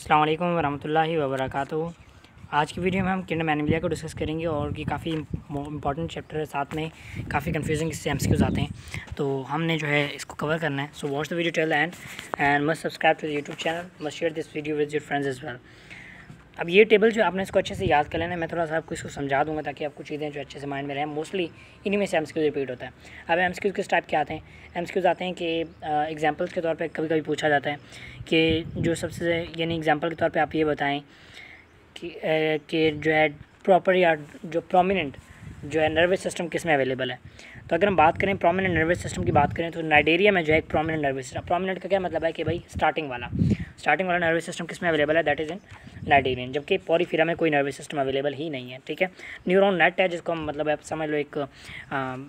अस्सलाम वालेकुम वरहमतुल्लाहि वबरकातुहू। आज की वीडियो में हम किंगडम एनिमलिया को डिस्कस करेंगे और ये काफ़ी इंपॉर्टेंट चैप्टर है, साथ में काफ़ी कंफ्यूजिंग इससे एमसीक्यूज आते हैं, तो हमने जो है इसको कवर करना है। So watch the video till the end and must subscribe to the YouTube channel, must share this video with your friends as well. अब ये टेबल जो आपने इसको अच्छे से याद कर लेना है, मैं थोड़ा सा आपको इसको समझा दूंगा ताकि आपको चीज़ें जो अच्छे से माइंड में रहें। मोस्टली इन्हीं में से एमसीक्यूज रिपीट होता है। अब एमसीक्यूज किस टाइप के आते हैं? एमसीक्यूज आते हैं कि एग्जांपल्स के तौर पे कभी कभी पूछा जाता है कि जो सबसे यानी एग्जांपल के तौर पे आप ये बताएं कि जो है प्रॉपर या जो प्रोमिनेंट जो है नर्वस सिस्टम किस में अवेलेबल है। तो अगर हम बात करें प्रोमिनेंट नर्वस सिस्टम की बात करें तो नाइडेरिया में जो है एक प्रोमिनेंट नर्वस सिस्टम। प्रोमिनेंट का क्या मतलब है कि भाई स्टार्टिंग वाला नर्वस सिस्टम किस में अवेलेबल है, दैट इज़ इन नाइडेरियन। जबकि पोरीफेरा में कोई नर्वस सिस्टम अवेलेबल ही नहीं है। ठीक है, न्यूरॉन नेट है जिसको हम मतलब आप समझ लो एक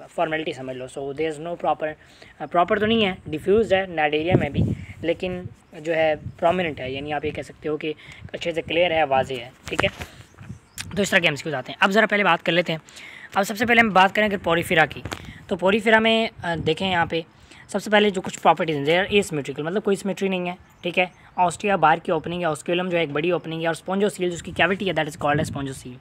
फॉर्मेलिटी समझ लो। So there is no proper तो नहीं है, डिफ्यूज़ है नाइडेरिया में भी, लेकिन जो है प्रोमिनेंट है, यानी आप ये कह सकते हो कि अच्छे से क्लियर है, वाज़ेह है। ठीक है, तो इस तरह के एमसीक्यूज आते हैं। अब ज़रा पहले बात कर लेते हैं। अब सबसे पहले हम बात करें अगर पोरीफेरा की, तो पोरीफेरा में देखें यहाँ पे सबसे पहले जो कुछ प्रॉपर्टीज़ हैं, देयर एसिमेट्रिकल, मतलब कोई सिमेट्री नहीं है। ठीक है, ऑस्टिया बाहर की ओपनिंग है, ऑस्क्यूलम जो है एक बड़ी ओपनिंग है, और स्पॉन्जोसील जिसकी कैविटी है that is called as spongocoel.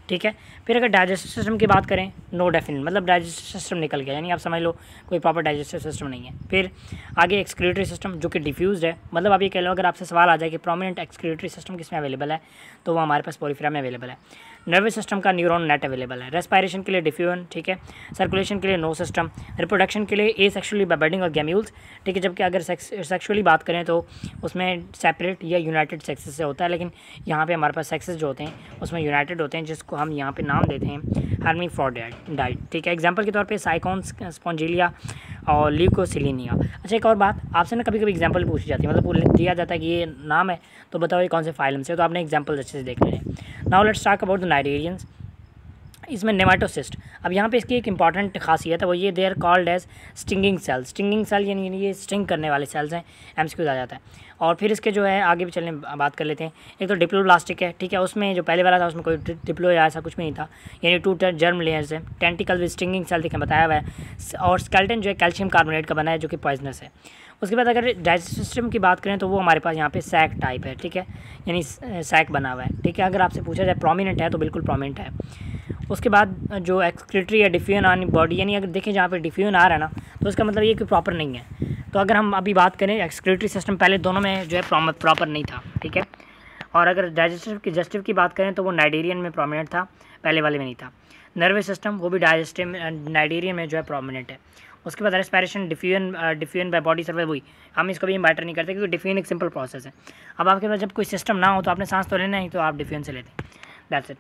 ठीक है, फिर अगर डाइजेस्टिव सिस्टम की बात करें, नो डेफिनेट, मतलब डाइजेस्टिव सिस्टम निकल गया, यानी आप समझ लो कोई प्रॉपर डाइजेस्टिव सिस्टम नहीं है। फिर आगे एक्सक्रीटरी सिस्टम जो कि डिफ्यूज़ है, मतलब आप ये कह लो अगर आपसे सवाल आ जाए कि प्रोमिनेंट एक्सक्रीटरी सिस्टम किस में अवेलेबल है, तो वो हमारे पास पोरीफेरा में अवेलेबल है। नर्वस सिस्टम का न्यूरॉन नेट अवेलेबल है। रेस्पायरेशन के लिए डिफ्यूजन, ठीक है, सर्कुलेशन के लिए नो सिस्टम, रिप्रोडक्शन के लिए ए सेक्शुअली बाय बडिंग और गैम्यूल्स। ठीक है, जबकि अगर सेक्शुअली बात करें तो उसमें सेपरेट या यूनाइटेड सेक्सेस से होता है, लेकिन यहाँ पे हमारे पास सेक्सेस जो होते हैं उसमें यूनाइटेड होते हैं, जिसको हम यहाँ पे नाम देते हैं हर्माफ्रोडाइट। ठीक है, एग्जाम्पल के तौर पे साइकोन स्पॉन्जिलिया और ल्यूकोसिलिनिया। अच्छा, एक और बात आपसे ना कभी कभी एग्जाम्पल पूछी जाती है, मतलब वो दिया जाता है कि ये नाम है तो बताओ ये कौन से फाइलम से, तो आपने एग्जाम्पल अच्छे से देख लेने हैं। Now let's talk about the cnidarians. इसमें नेमाटोसिस्ट, अब यहाँ पे इसकी एक इंपॉर्टेंट खासियत है, वो ये they are called as stinging cells. Stinging cell यानी ये स्टिंग करने वाले सेल्स हैं, एमसीक्यूज आ जाता है। और फिर इसके जो है आगे भी चलने बात कर लेते हैं। एक तो डिप्लोब्लास्टिक है, ठीक है, उसमें जो पहले वाला था उसमें कोई डिप्लो या ऐसा कुछ भी नहीं था, यानी 2 जर्म लेयर्स है। टेंटिकल विद स्टिंगिंग सेल देखें बताया हुआ है, और स्केलेटन जो है कैल्शियम कार्बोनेट का बना है जो कि पॉइजनस है। उसके बाद अगर डाइजेस्टिव सिस्टम की बात करें तो वो हमारे पास यहाँ पे सैक टाइप है। ठीक है, यानी सैक बना हुआ है। ठीक है, अगर आपसे पूछा जाए प्रोमिनेंट है तो बिल्कुल प्रोमिनेंट है। उसके बाद जो एक्सक्रीटरी या डिफ्यूजन ऑन बॉडी, यानी अगर देखें जहाँ पे डिफ्यूजन आ रहा है ना, तो उसका मतलब ये कि प्रॉपर नहीं है। तो अगर हम अभी बात करें एक्सक्रीटरी सिस्टम, पहले दोनों में जो है प्रॉपर नहीं था। ठीक है, और अगर डाइजेस्टिव की बात करें तो वो नाइडेरियन में प्रोमिनेंट था, पहले वाले में नहीं था। नर्वस सिस्टम वो भी डाइजेस्टिव नाइडेरियन में जो है प्रोमिनेंट है। उसके बाद रेस्पायरेशन डिफ्यूजन बाय बॉडी सर्वे, वही हम इसको भी मैटर नहीं करते क्योंकि डिफ्यूजन एक सिंपल प्रोसेस है। अब आपके पास जब कोई सिस्टम ना हो तो आपने सांस तो लेना ही, तो आप डिफ्यूजन से लेते हैं, दैट्स इट।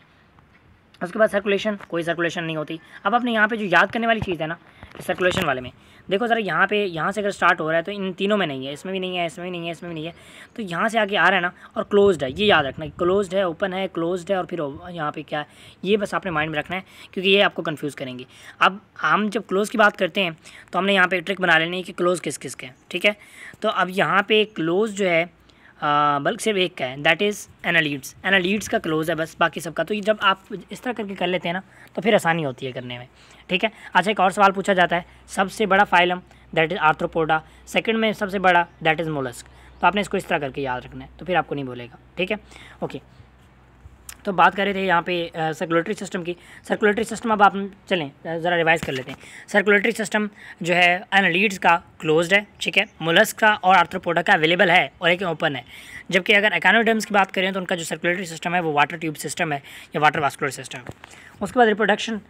उसके बाद सर्कुलेशन, कोई सर्कुलेशन नहीं होती। अब आपने यहाँ पे जो याद करने वाली चीज़ है ना सर्कुलेशन वाले में, देखो ज़रा यहाँ से अगर स्टार्ट हो रहा है तो इन तीनों में नहीं है, इसमें भी नहीं है, इसमें भी नहीं है, इसमें भी नहीं है, तो यहाँ से आगे आ रहा है ना, और क्लोज्ड है, ये याद रखना, क्लोज्ड है, ओपन है, क्लोज्ड है, और फिर यहाँ पे क्या है, ये बस आपने माइंड में रखना है क्योंकि ये आपको कंफ्यूज करेंगे। अब हम जब क्लोज की बात करते हैं तो हमने यहाँ पे ट्रिक बना लेनी है कि क्लोज किस किस के। ठीक है, तो अब यहाँ पे क्लोज जो है बल्कि सिर्फ एक का है, दैट इज़ एनालीड्स का क्लोज है बस, बाकी सबका। तो जब आप इस तरह करके कर लेते हैं ना तो फिर आसानी होती है करने में। ठीक है, अच्छा, एक और सवाल पूछा जाता है, सबसे बड़ा phylum that is arthropoda, second में सबसे बड़ा दैट इज़ मोलस्क। तो आपने इसको इस तरह करके याद रखना है, तो फिर आपको नहीं बोलेगा। ठीक है, ओके, तो बात कर रहे थे यहाँ पे सर्कुलेटरी सिस्टम की। सर्कुलेटरी सिस्टम अब आप चलें ज़रा रिवाइज़ कर लेते हैं। सर्कुलेटरी सिस्टम जो है एनालीड्स का क्लोज्ड है, ठीक है, मोलस्क का और आर्थ्रोपोडा का अवेलेबल है और एक ओपन है। जबकि अगर एकानोडर्म्स की बात करें तो उनका जो सर्कुलेटरी सिस्टम है वो वाटर ट्यूब सिस्टम है या वाटर वास्कुलर सिस्टम है। उसके बाद रिप्रोडक्शन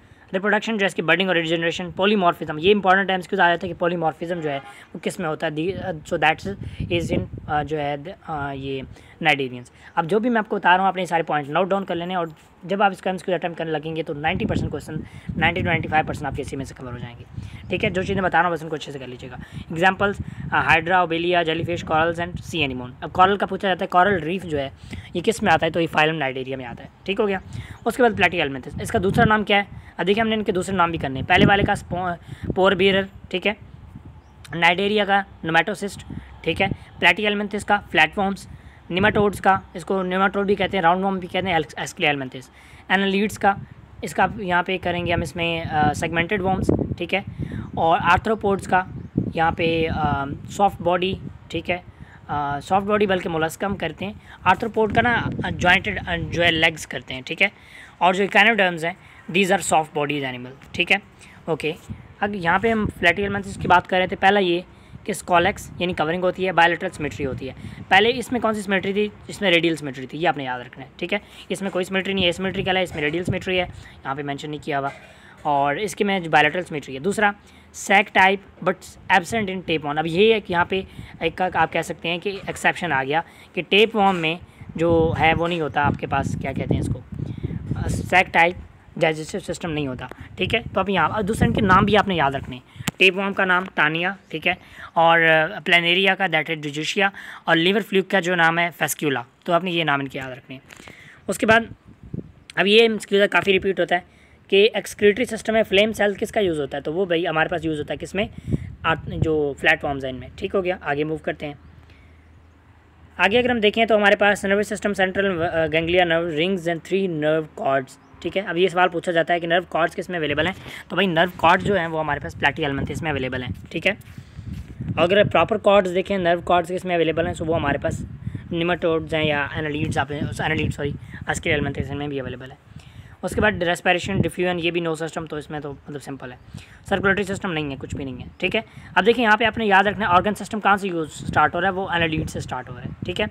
जो है इसकी बर्डिंग और रिजनरेशन। पॉलीमॉर्फिज्म, ये इंपॉर्टेंट टाइम्स क्यों आ जाता है कि पॉलीमॉर्फिज्म जो है वो किस में होता है, सो दैट्स इज इन जो है ये नाइडेरियंस। अब जो भी मैं आपको बता रहा हूँ अपने सारे पॉइंट नोट डाउन कर लेने, और जब आप इसका एमसीक्यू अटैम्प्ट करने लगेंगे तो 90% क्वेश्चन 90-95% आपके इसी में से कवर हो जाएंगे। ठीक है, जो चीज़ें बता रहा हूँ बस उनको अच्छे से कर लीजिएगा। Examples hydra, Obelia, jellyfish, corals and C anemone. अब कॉरल का पूछा जाता है, कॉरल रीफ जो है ये किस में आता है, तो ये फाइलम नाइडेरिया में आता है। ठीक हो गया। उसके बाद प्लैटीहेल्मिंथस, इसका दूसरा नाम क्या है? देखिए हमने इनके दूसरे नाम भी करने हैं। पहले वाले का पोर बीरर, ठीक है, नाइडेरिया का नोमैटोसिस्ट, ठीक है, प्लैटीहेल्मिंथस का फ्लैटवॉर्म्स, निमाटोड्स का इसको निमाटोड भी कहते हैं, राउंड वॉर्म भी कहते हैं, एस्क्लेलमेंथिस। एनालीड्स का इसका यहाँ पे करेंगे हम इसमें सेगमेंटेड वॉर्म्स, ठीक है, और आर्थ्रोपोड्स का यहाँ पे सॉफ्ट बॉडी, ठीक है, सॉफ्ट बॉडी बल्कि मोलस्क हम करते हैं। आर्थ्रोपोड का ना जॉइंटेड जो है लेग्स करते हैं, ठीक है। और जो इकाइनोडर्म्स हैं these are soft bodies animal, ठीक है, ओके। अब यहाँ पे हम प्लेटिहेल्मिन्थेस की बात कर रहे थे। पहला ये कि स्कॉलेक्स यानी कवरिंग होती है, बायोलेटरल सिमेट्री होती है। पहले इसमें कौन सी सिमेट्री थी? इसमें रेडियल सिमेट्री थी, ये आपने याद रखना है, ठीक है। इसमें कोई सिमेट्री नहीं है, सिमेट्री क्या है, इसमें रेडियल सिमेट्री है, यहाँ पे मेंशन नहीं किया हुआ। और इसके में बायोलेटरल सिमेट्री है। दूसरा sac type but absent in tapeworm. अब ये है कि यहाँ पे एक आप कह सकते हैं कि एक्सेप्शन आ गया कि टेप वॉर्म में जो है वो नहीं होता आपके पास, क्या कहते हैं इसको, सैक टाइप डाइजेस्टिव सिस्टम नहीं होता, ठीक है। तो अब यहाँ दूसरे इनके नाम भी आपने याद रखने। टेप वॉर्म का नाम टानिया, ठीक है, और प्लेनेरिया का दैट है डिजूशिया, और लिवर फ्लूक का जो नाम है फेस्क्यूला। तो आपने ये नाम इनके याद रखने। उसके बाद अब ये मस्क्यूला काफ़ी रिपीट होता है कि एक्सक्रीटरी सिस्टम में फ्लेम सेल किसका यूज़ होता है? तो वो भाई हमारे पास यूज़ होता है किसमें? जो फ्लैट वॉर्म्स हैं इनमें, ठीक हो गया। आगे मूव करते हैं। आगे अगर हम देखें तो हमारे पास nervous system, central ganglia nerve rings and 3 nerve cords, ठीक है। अब ये सवाल पूछा जाता है कि नर्व कॉर्ड्स किस में अवेलेबल हैं? तो भाई नर्व कॉर्ड्स जो हैं वो हमारे पास प्लेटिहेल्मिन्थेस में अवेलेबल हैं, ठीक है। अगर प्रॉपर कॉर्ड्स देखें, नर्व कॉर्ड्स किस में अवेलेबल हैं, तो वो हमारे पास निमेटोड्स हैं या एनालीड्स, एस्केलेटल्स में भी अवेलेबल है। उसके बाद रेस्पिरेशन, डिफ्यूजन, ये भी नो सिस्टम, तो इसमें तो मतलब सिंपल है। सर्कुलेटरी सिस्टम नहीं है, कुछ भी नहीं है, ठीक है। अब देखिए यहाँ पे आपने याद रखना है ऑर्गन सिस्टम कहाँ से यूज स्टार्ट हो रहा है, वो एनालीड से स्टार्ट हो रहा है, ठीक है।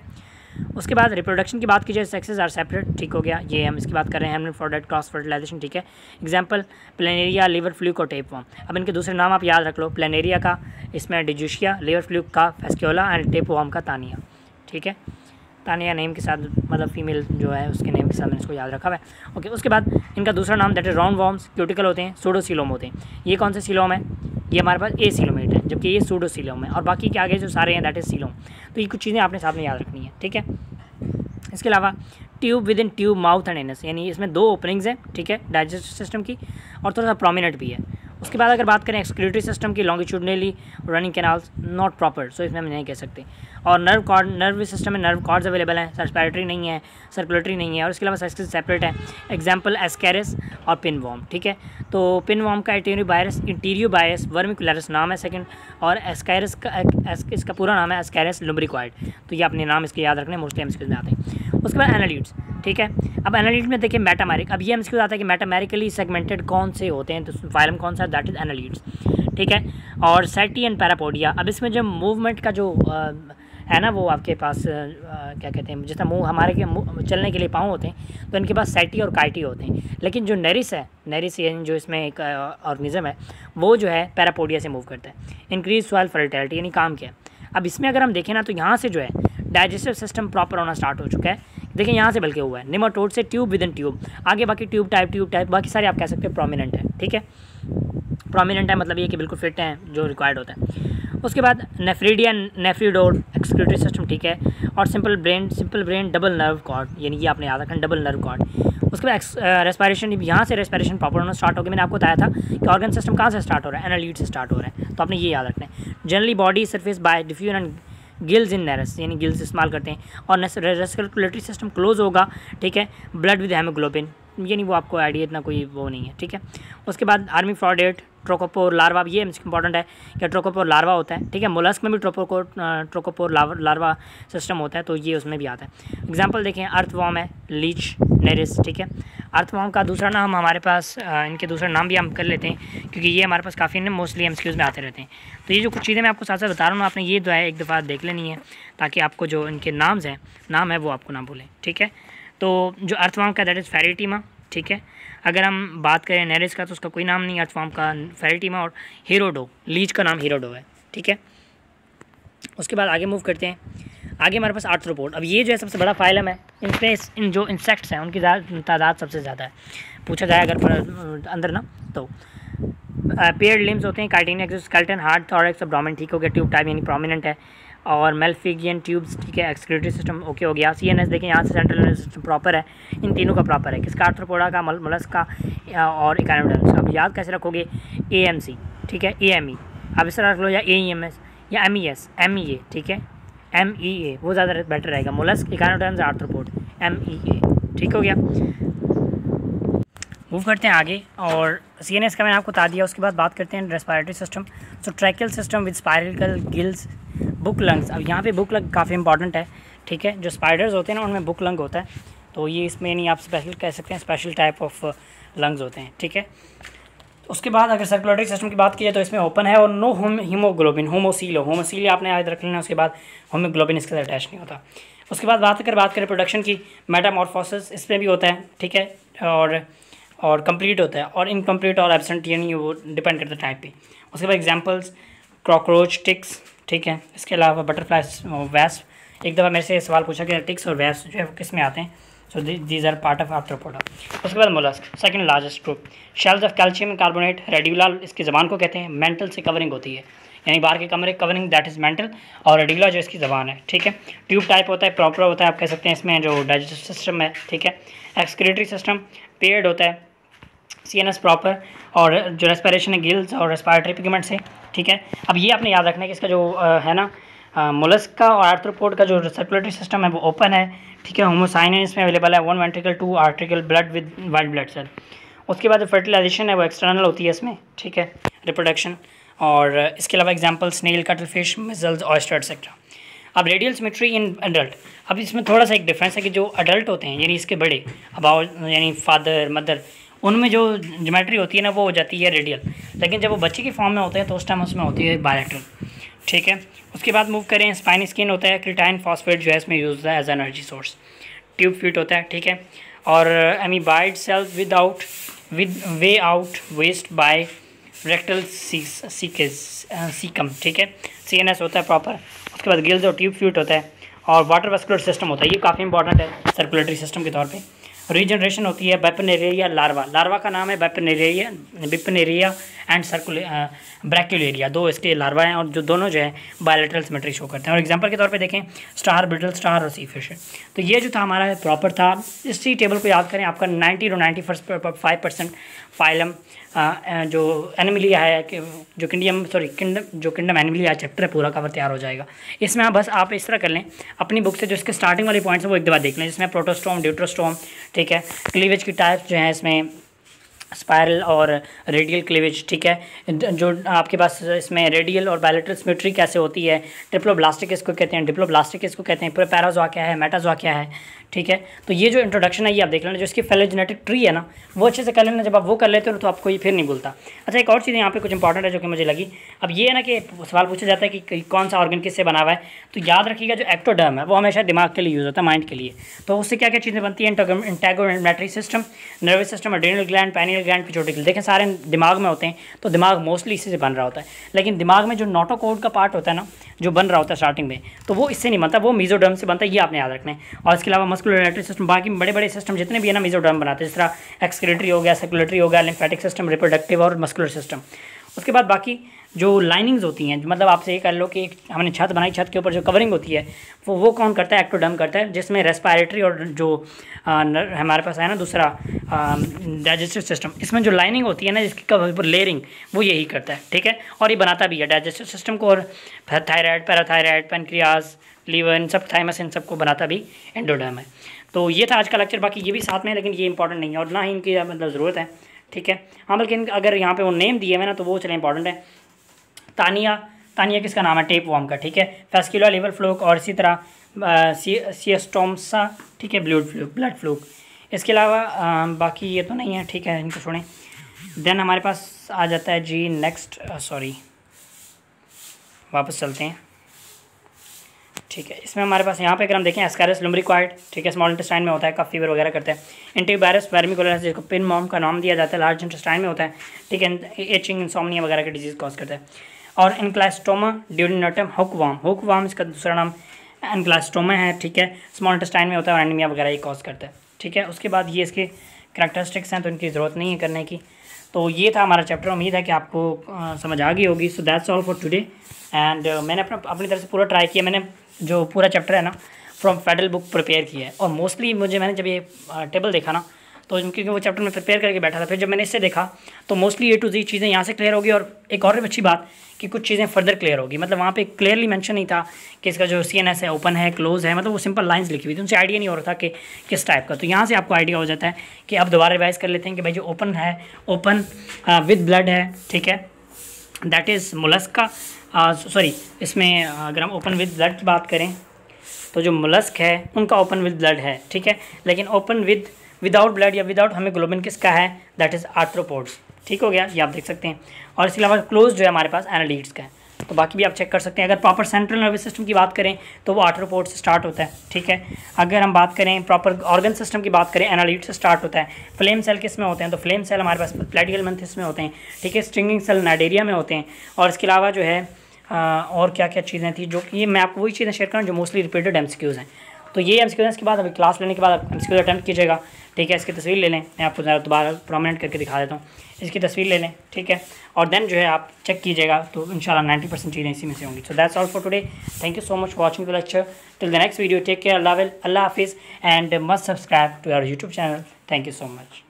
उसके बाद रिप्रोडक्शन की बात कीजिए, सेक्सेस आर सेपरेट, ठीक हो गया। ये हम इसकी बात कर रहे हैं, हेमन फॉरडेट क्रॉस फर्टिलाइजेशन, ठीक है। एग्जांपल प्लेनेरिया, लिवर फ्लूक और टेप वॉर्म। अब इनके दूसरे नाम आप याद रख लो, प्लेनेरिया का इसमें डिजूशिया, लिवर फ्लूक का फेस्क्यूला एंड टेप वॉर्म का तानिया, ठीक है। तानिया नेम के साथ मतलब फीमेल जो है उसके नेम के साथ मैंने इसको याद रखा हुआ है, ओके। उसके बाद इनका दूसरा नाम that is round worms, cuticle होते हैं, सूडोसीलोम होते हैं। ये कौन से सीलोम है? ये हमारे पास ए सीलोमेट है, जबकि ये सूडोसीलोम है, और बाकी के आगे जो सारे हैं दैट इज सीलोम। तो ये कुछ चीज़ें आपने साथ में याद रखनी है, ठीक है। इसके अलावा tube with in tube, mouth and anus, यानी इसमें 2 ओपनिंग्स हैं, ठीक है, डाइजेस्टिव सिस्टम की, और थोड़ा सा प्रोमिनेंट भी है। उसके बाद अगर बात करें एक्सक्रीटरी सिस्टम की, longitudinally running canals not proper, so इसमें हम नहीं कह सकते। और नर्व सिस्टम में नर्व कॉर्ड्स अवेलेबल हैं, रेस्पिरेटरी नहीं है, सर्कुलेटरी नहीं है, और इसके अलावा सेक्सेस सेपरेट है। एग्जाम्पल एस्कैरिस और पिनवॉर्म, ठीक है। तो पिनवॉर्म का इंटीरियो बायस वर्मिकुलरिस नाम है सेकंड, और एस्कैरिस का इसका पूरा नाम है एस्कैरिस लुम्ब्रिकॉइड। तो ये अपने नाम इसके याद रखने, मोस्टली एमसीक्यूज में आते हैं। उसके बाद एनालीड्स, ठीक है। अब एनालीड में देखिए मेटामेरिक, अब ये एमसीक्यूज आता है कि मेटामेरिकली सेगमेंटेड कौन से होते हैं, तो फाइलम कौन सा, दैट इज एनालीड्स, ठीक है। और सेटी एंड पैरापोडिया, अब इसमें जो मूवमेंट का जो है ना, वो आपके पास क्या कहते हैं, जैसा मुँह हमारे के चलने के लिए पाँव होते हैं, तो इनके पास सेटी और काइटी होते हैं। लेकिन जो नेरिस है, नेरिस यानी जो इसमें एक ऑर्गेनिज्म है, वो जो है पैरापोडिया से मूव करता है। इंक्रीज सॉइल फर्टिलिटी, यानी काम क्या है? अब इसमें अगर हम देखें ना, तो यहाँ से जो है डाइजेस्टिव सिस्टम प्रॉपर होना स्टार्ट हो चुका है। देखिए यहाँ से बल्कि हुआ है निमेटोड से ट्यूब विद इन ट्यूब, आगे बाकी ट्यूब टाइप बाकी सारे आप कह सकते हैं प्रोमिनेंट है, ठीक है। प्रोमिनेंट है मतलब ये कि बिल्कुल फिट हैं जो रिक्वायर्ड होता है। उसके बाद नेफ्रिडिया, नेफ्रिडोड एक्सक्रीटरी सिस्टम, ठीक है। और simple brain double nerve cord, यानी ये आपने याद रखना, डबल नर्व कॉर्ड। उसके बाद रेस्पिरेशन, यहाँ से रेस्पिरेशन प्रॉपर होना स्टार्ट हो गया। मैंने आपको बताया था कि ऑर्गन सिस्टम कहाँ से स्टार्ट हो रहा है, एनालीड से स्टार्ट हो रहा है, तो आपने ये याद रखना है। Generally body surface by diffusion and gills in Nereis, यानी गिल्स इस्तेमाल करते हैं। और रेस्पिरेटरी सिस्टम क्लोज होगा, ठीक है, ब्लड विद हेमोग्लोबिन, यानी वो आपको आइडिया इतना कोई वो नहीं है, ठीक है। उसके बाद आर्मी फ्रॉडेट, ट्रोकोपोर लार्वा, ये इंपॉर्टेंट है कि ट्रोकोपोर लार्वा होता है, ठीक है। मोलस्क में भी ट्रोकोपोर लार्वा सिस्टम होता है, तो ये उसमें भी आता है। एग्जांपल देखें, अर्थवॉर्म है, लीच, नेरिस, ठीक है। अर्थवॉर्म का दूसरा नाम हमारे पास इनके दूसरे नाम भी हम कर लेते हैं, क्योंकि ये हमारे पास काफ़ी मोस्टली एमसीक्यूज में आते रहते हैं। तो ये जो कुछ चीज़ें मैं आपको साथ साथ बता रहा हूँ, आपने ये जो है एक दफ़ा देख लेनी है, ताकि आपको जो इनके नाम है वो आपको ना भूलें, ठीक है। तो जो अर्थवॉर्म का दैट इज़ फेरिटीमा, ठीक है। अगर हम बात करें नेरिस का, तो उसका कोई नाम नहीं, अर्थवॉर्म का फेरिटीमा, और हीरोडो, लीच का नाम हीरोडो है, ठीक है। उसके बाद आगे मूव करते हैं। आगे हमारे पास आर्थ्रोपोड, अब ये जो है सबसे बड़ा फाइलम है, इनमें इन जो इंसेक्ट्स हैं उनकी तादाद सबसे ज़्यादा है, पूछा जाए अगर अंदर ना, तो पेयर्ड लिम्स होते हैं, chitin, exoskeleton, hard, thorax, abdomen, ठीक हो गया। ट्यूब टाइप यानी प्रोमिनेंट है, और मेल्फिगियन ट्यूब्स, ठीक है। एक्सक्रीटरी सिस्टम ओके हो गया। सीएनएस देखें, यहाँ से सेंट्रल नर्वस सिस्टम प्रॉपर है, इन तीनों का प्रॉपर है। किसका? आर्थ्रोपोडा का, मोलस्क का और इकाइनोडर्म्स। अब याद कैसे रखोगे? एएमसी, ठीक है, एएमई, अब इस तरह रख लो, या एईएमएस या एमईएस, एमईए, ठीक है, एमईए वो ज़्यादा बेटर रहेगा। मोलस्क, इकाइनोडर्म्स, आर्थ्रोपोड, एमईए, ठीक हो गया। मूव करते हैं आगे, और सीएनएस का मैंने आपको बता दिया। उसके बाद बात करते हैं respiratory system. So tracheal system with spiral gills, book lungs. अब यहाँ पे बुक लंग काफ़ी इंपॉर्टेंट है, ठीक है। जो स्पाइडर्स होते हैं ना उनमें बुक लंग होता है, तो ये इसमें नहीं आप स्पेशल कह सकते हैं, स्पेशल टाइप ऑफ लंग्स होते हैं, ठीक है। उसके बाद अगर सर्कुलेटरी सिस्टम की बात की जाए तो इसमें ओपन है और नो हीमोग्लोबिन, होमोसील आपने याद रख लेना। उसके बाद हीमोग्लोबिन इसके साथ अटैच नहीं होता। उसके बाद बात करें प्रोडक्शन की, मेटामॉर्फोसिस इसमें भी होता है, ठीक है, और कंप्लीट होता है, और इनकम्प्लीट और एब्सेंट यानी वो डिपेंड करता है टाइप पे। उसके बाद एग्जांपल्स क्रॉकरोच, टिक्स, ठीक है। इसके अलावा बटरफ्लाई, वैस्प। एक दफ़ा मेरे से सवाल पूछा कि टिक्स और वैस्प जो है वो किस में आते हैं, so these are part of arthropoda. उसके बाद mollusc, second largest group. Shells of calcium carbonate, radula इसकी ज़बान को कहते हैं, मेंटल से कवरिंग होती है, यानी बाहर के कमरे कवरिंग, दैट इज़ मेंटल, और रेडिकुला जो इसकी ज़बान है, ठीक है। ट्यूब टाइप होता है, प्रॉपर होता है, आप कह सकते हैं इसमें जो डाइजेस्टिव सिस्टम है, ठीक है। एक्सक्रीटरी सिस्टम पेयर्ड होता है, सीएनएस प्रॉपर, और जो रेस्पिरेशन है गिल्स और रेस्पिरेटरी पिगमेंट से, ठीक है। अब ये आपने याद रखना है कि इसका जो है ना मोलस्क का और आर्थ्रोपोड का जो सर्कुलेटरी सिस्टम है वो ओपन है, ठीक है। होमोसाइनिन इसमें अवेलेबल है, 1 ventricle 2 auricle blood with white blood cell. उसके बाद जो फर्टिलाइजेशन है वो एक्सटर्नल होती है इसमें, ठीक है, रिप्रोडक्शन। और इसके अलावा example snail, cuttlefish, mussels, oyster etcetera. अब रेडियल सिमेट्री इन अडल्ट, अब इसमें थोड़ा सा एक डिफरेंस है कि जो अडल्ट होते हैं यानी इसके बड़े अबाउट यानी फादर मदर, उनमें जो ज्योमेट्री होती है ना वो हो जाती है रेडियल, लेकिन जब वो बच्चे की फॉर्म में होते हैं तो उस टाइम उसमें होती है बायलैटरल, ठीक है। उसके बाद मूव करें, स्पाइन स्किन होता है, क्रिटाइन फॉस्फेट जो है इसमें यूज होता है as energy source. Tube feet होता है, ठीक है। और amoeboid cells with way out waste by rectal caecum, ठीक है। सीएनएस होता है प्रॉपर। उसके बाद गिल्स और ट्यूब फ्यूट होता है, और वाटर वेस्कुलर सिस्टम होता है, ये काफ़ी इंपॉर्टेंट है सर्कुलेटरी सिस्टम के तौर पे। रीजनरेशन होती है, बेपनेरिया लार्वा का नाम है बेपनेरिया एंड ब्रैक्यूलेरिया, दो इसके लार्वा हैं, और जो दोनों जो है बायलैटरल सिमेट्री शो करते हैं। और एग्जांपल के तौर पे देखें स्टार, ब्रिटल स्टार और सी फिश। तो ये जो था हमारा प्रॉपर था, इसी टेबल को याद करें, आपका 90 to 95% फाइलम जो एनिमलिया है कि जो किंगडम एनिमलिया चैप्टर है पूरा कवर तैयार हो जाएगा। इसमें बस आप इस तरह कर लें अपनी बुक से, जो इसके स्टार्टिंग वाले पॉइंट्स हैं वो एक दफ़ा देख लें, जिसमें प्रोटोस्टोम, ड्यूट्रोस्टोम, ठीक है। क्लीवेज की टाइप्स जो हैं इसमें स्पायरल और रेडियल क्लीवेज, ठीक है। जो आपके पास इसमें रेडियल और बायलैटरल सिमेट्री कैसे होती है, ट्रिप्लोब्लास्टिक इसको कहते हैं, डिप्लोब्लास्टिक इसको कहते हैं, पैराजोआ क्या है, मेटाजोआ क्या है, ठीक है। तो ये जो इंट्रोडक्शन है ये आप देख लेना, जो इसकी फिलोजेनेटिक ट्री है ना वो अच्छे से कर लेना, जब आप वो कर लेते हो तो आपको ये फिर नहीं भूलता। अच्छा, एक और चीज़ यहाँ पे कुछ इंपॉर्टेंट है जो कि मुझे लगी। अब ये है ना कि सवाल पूछा जाता है कि कौन सा ऑर्गन किससे बना हुआ है, तो याद रखिएगा जो एक्टोडर्म है वो हमेशा दिमाग के लिए यूज़ होता है, माइंड के लिए। तो उससे क्या क्या चीज़ें बनती हैं, integumentary system, nervous system, adrenal gland, pineal gland, pituitary. देखें सारे दिमाग में होते हैं, तो दिमाग मोस्टली इसी से बन रहा होता है, लेकिन दिमाग में जो नोटोकोड का पार्ट होता है ना जो बन रहा होता है स्टार्टिंग में, तो वो इससे नहीं बनता, वो मेसोडर्म से बनता है, ये आपने याद रखना है। और इसके अलावा मस्कुलर सिस्टम, बाकी बड़े बड़े सिस्टम जितने भी है ना मेसोडर्म बनाते हैं, जिस तरह एक्सक्रीटरी हो गया, सर्कुलेटरी हो गया, लिम्फेटिक सिस्टम, रिप्रोडक्टिव और मस्कुलर सिस्टम। उसके बाद बाकी जो लाइनिंग्स होती हैं, मतलब आपसे ये कर लो कि हमने छत बनाई, छत के ऊपर जो कवरिंग होती है वो कौन करता है, एक्टोडर्म करता है, जिसमें रेस्पिरेटरी और जो हमारे पास है ना दूसरा डाइजेस्टिव सिस्टम, इसमें जो लाइनिंग होती है ना जिसकी ऊपर लेयरिंग, वो यही करता है, ठीक है। और ये बनाता भी है डाइजेस्टिव सिस्टम को, और थायराइड, पैराथायराइड, पेनक्रियाज, लीवर, इन सब, थाइमस, इन सबको बनाता भी एंडोडर्म है। तो ये था आज का लेक्चर, बाकी ये भी साथ में है लेकिन ये इंपॉर्टेंट नहीं है और ना ही इनकी मतलब ज़रूरत है, ठीक है। हाँ, बल्कि अगर यहाँ पे वो नेम दिए हुए ना तो वो चले इंपॉर्टेंट है। तानिया किसका नाम है, टेप वॉर्म का, ठीक है। फेस्कुलर लिवर फ्लूक, और इसी तरह सिएस्टोमसा, ठीक है, ब्लड फ्लूक। इसके अलावा बाकी ये तो नहीं है, ठीक है, इनको छोड़ें। देन हमारे पास आ जाता है जी नेक्स्ट, वापस चलते हैं, ठीक है। इसमें हमारे पास यहाँ पे अगर हम देखें एस्कैरिस लुम्ब्रिकॉइड, ठीक है, स्मॉल इंटेस्टाइन में होता है, कफ फीवर वगैरह करता है। एंटीवायरस वर्मिकुलर जिसको पिन मॉम का नाम दिया जाता है, लार्ज इंटेस्टाइन में होता है, ठीक है। एचिंग, इंसोम्निया वगैरह की डिजीज़ कॉज करता है। और एनक्लास्टोमा ड्यूडिनटम हुकवार्म इसका दूसरा नाम एनक्लास्टोमा है, ठीक है, स्मॉल इंटेस्टाइन में होता है और एनीमिया वगैरह ये कॉज करता है, ठीक है। उसके बाद ये इसके करैक्टरिस्टिक्स हैं तो इनकी ज़रूरत नहीं है करने की। तो ये था हमारा चैप्टर, उम्मीद है कि आपको समझ आ गई होगी। सो that's all for today and मैंने अपनी तरफ से पूरा ट्राई किया, मैंने जो पूरा चैप्टर है ना फ्रॉम फेडरल बुक प्रिपेयर किया है। और मोस्टली मैंने जब ये टेबल देखा ना तो क्योंकि वो चैप्टर में प्रिपेयर करके बैठा था, फिर जब मैंने इससे देखा तो मोस्टली A to Z चीज़ें यहाँ से क्लियर होगी। और एक और अच्छी बात कि कुछ चीज़ें फर्दर क्लियर होगी, मतलब वहाँ पे क्लियरली मेंशन नहीं था कि इसका जो CNS है ओपन है, क्लोज है, मतलब वो सिंपल लाइंस लिखी हुई थी, उनसे आइडिया नहीं हो रहा था कि किस टाइप का। तो यहाँ से आपको आइडिया हो जाता है कि अब दोबारा रिवाइज कर लेते हैं कि भाई जो ओपन है, ओपन विद ब्लड है, ठीक है, दैट इज़ मोलस्क का, सॉरी इसमें अगर हम ओपन विद ब्लड की बात करें तो जो मोलस्क है उनका ओपन विद ब्लड है, ठीक है। लेकिन ओपन विदाउट ब्लड या विदाउट हीमोग्लोबिन किसका है, दैट इज़ आर्थ्रोपोड्स। ठीक हो गया, ये आप देख सकते हैं। और इसके अलावा क्लोज जो है हमारे पास एनालिड्स का है, तो बाकी भी आप चेक कर सकते हैं। अगर प्रॉपर सेंट्रल नर्वस सिस्टम की बात करें तो वो आर्थ्रोपोड से स्टार्ट होता है, ठीक है। अगर हम बात करें प्रॉपर ऑर्गन सिस्टम की बात करें, एनालिड से स्टार्ट होता है। फ्लेम सेल किस में होते हैं, तो फ्लेम सेल हमारे पास प्लेटिहेलमिन्थस में होते हैं, ठीक है। स्ट्रिंगिंग सेल नाइडेरिया में होते हैं। और इसके अलावा जो है और क्या क्या चीज़ें थी, जो कि मैं आपको वही चीज़ें शेयर करूँ जो मोस्टली रिपीटेड एमसीक्यूज़ हैं। तो ये एमसीक्यूज़ के बाद अभी क्लास लेने के बाद आप एमसीक्यूज़ अटैम्प्ट कीजिएगा, ठीक है। इसकी तस्वीर ले लें, मैं आपको ज़रा दोबारा प्रोमिनेंट करके दिखा देता हूँ। इसकी तस्वीर ले लें, ठीक है, और देन जो है आप चेक कीजिएगा, तो इंशाल्लाह 90% चीज़ें इसी में से होंगी। So that's all for today, thank you so much for watching the lecture. Till the next video, take care, अल्लाह हाफिज़, and must subscribe to our YouTube channel. Thank you so much.